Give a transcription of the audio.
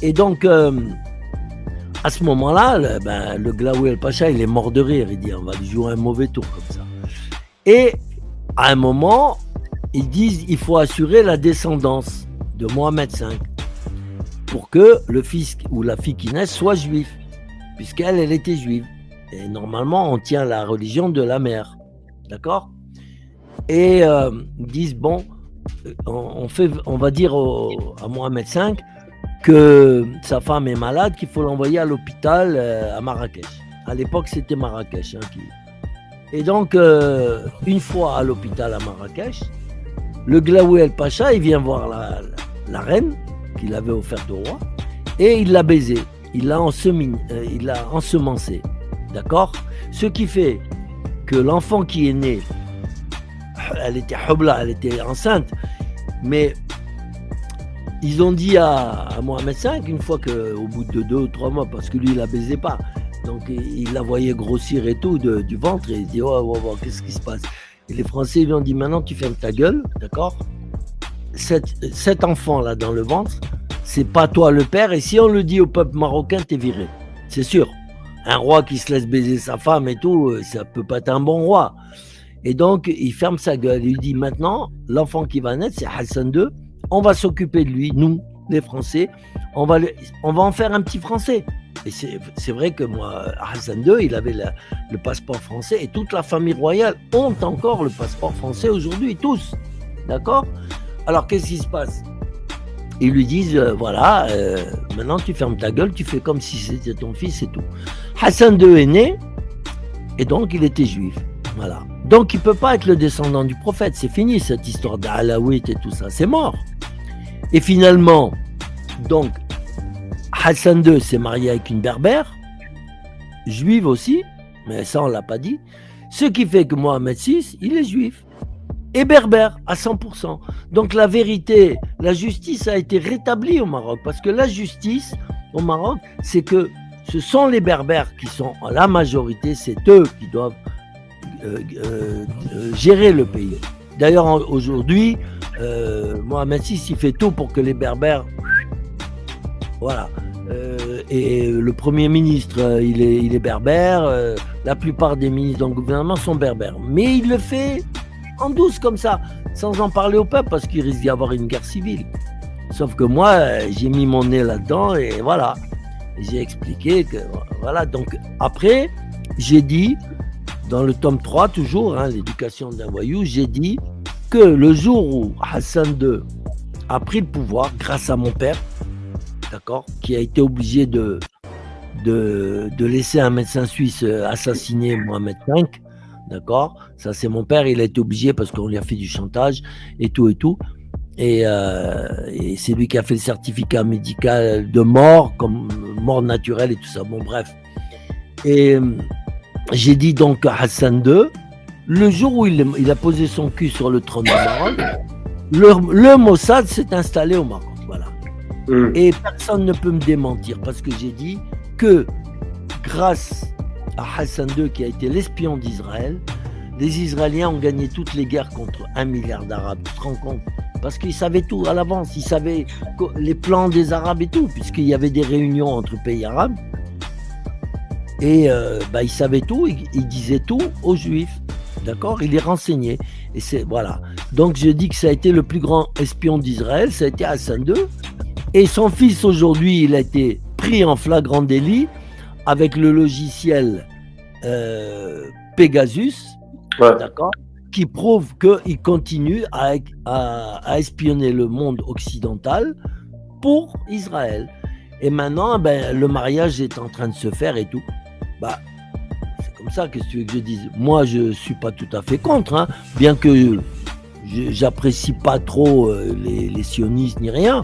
Et donc, à ce moment-là, le Glaoui El-Pacha, il est mort de rire. Il dit, on va lui jouer un mauvais tour comme ça. Et à un moment, ils disent, il faut assurer la descendance de Mohamed V pour que le fils ou la fille qui naisse soit juif, puisqu'elle, elle était juive. Et normalement, on tient la religion de la mère. D'accord ? Et ils disent, bon, on va dire à Mohamed V que sa femme est malade, qu'il faut l'envoyer à l'hôpital à Marrakech. À l'époque, c'était Marrakech. Et donc, une fois à l'hôpital à Marrakech, le Glaoui El-Pacha, il vient voir la reine qu'il avait offerte au roi et il l'a baisée. Il l'a ensemencée. D'accord ? Ce qui fait que l'enfant qui est né, elle était hubla, elle était enceinte, mais ils ont dit à Mohamed V, une fois qu'au bout de 2 ou 3 mois, parce que lui il la baisait pas, donc il la voyait grossir et tout du ventre, et il dit oh, qu'est-ce qui se passe? Et les Français lui ont dit maintenant tu fermes ta gueule, d'accord? Cet enfant là dans le ventre, c'est pas toi le père, et si on le dit au peuple marocain, t'es viré, c'est sûr. Un roi qui se laisse baiser sa femme et tout, ça peut pas être un bon roi. Et donc, il ferme sa gueule. Il dit maintenant, l'enfant qui va naître, c'est Hassan II. On va s'occuper de lui, nous, les Français. On va en faire un petit Français. Et c'est vrai que moi, Hassan II, il avait le passeport français. Et toute la famille royale ont encore le passeport français aujourd'hui, tous. D'accord ? Alors, qu'est-ce qui se passe ? Ils lui disent, voilà, maintenant tu fermes ta gueule, tu fais comme si c'était ton fils et tout. Hassan II est né, et donc il était juif. Voilà. Donc il ne peut pas être le descendant du prophète, c'est fini cette histoire d'Alaouite et tout ça, c'est mort. Et finalement, donc, Hassan II s'est marié avec une berbère, juive aussi, mais ça on ne l'a pas dit, ce qui fait que Mohamed VI, il est juif. Et berbère à 100%. Donc la vérité, la justice a été rétablie au Maroc, parce que la justice au Maroc, c'est que ce sont les berbères qui sont en la majorité, c'est eux qui doivent gérer le pays. D'ailleurs aujourd'hui, Mohamed VI il fait tout pour que les berbères, voilà, et le premier ministre il est berbère, la plupart des ministres dans le gouvernement sont berbères, mais il le fait en douce comme ça, sans en parler au peuple, parce qu'il risque d'y avoir une guerre civile. Sauf que moi, j'ai mis mon nez là-dedans et voilà. J'ai expliqué que, voilà. Donc après, j'ai dit, dans le tome 3 toujours, l'éducation d'un voyou, j'ai dit que le jour où Hassan II a pris le pouvoir, grâce à mon père, d'accord, qui a été obligé de laisser un médecin suisse assassiner Mohamed V, d'accord, ça c'est mon père, il a été obligé parce qu'on lui a fait du chantage et tout et c'est lui qui a fait le certificat médical de mort comme mort naturelle et tout ça, bon bref. Et j'ai dit donc à Hassan II, le jour où il a posé son cul sur le trône du Maroc, le Mossad s'est installé au Maroc, voilà. Et personne ne peut me démentir parce que j'ai dit que grâce à Hassan II qui a été l'espion d'Israël, les Israéliens ont gagné toutes les guerres contre 1 milliard d'Arabes, tu te rends compte ? Parce qu'ils savaient tout à l'avance, ils savaient les plans des Arabes et tout, puisqu'il y avait des réunions entre pays arabes, et ils savaient tout, ils disaient tout aux Juifs, d'accord ? Ils les renseignaient, et c'est, voilà. Donc je dis que ça a été le plus grand espion d'Israël, ça a été Hassan II, et son fils aujourd'hui, il a été pris en flagrant délit, avec le logiciel Pegasus, ouais. D'accord, qui prouve qu'il continue à espionner le monde occidental pour Israël. Et maintenant, le mariage est en train de se faire et tout. C'est comme ça que tu veux que je dise. Moi, je ne suis pas tout à fait contre, bien que j'apprécie pas trop les sionistes ni rien,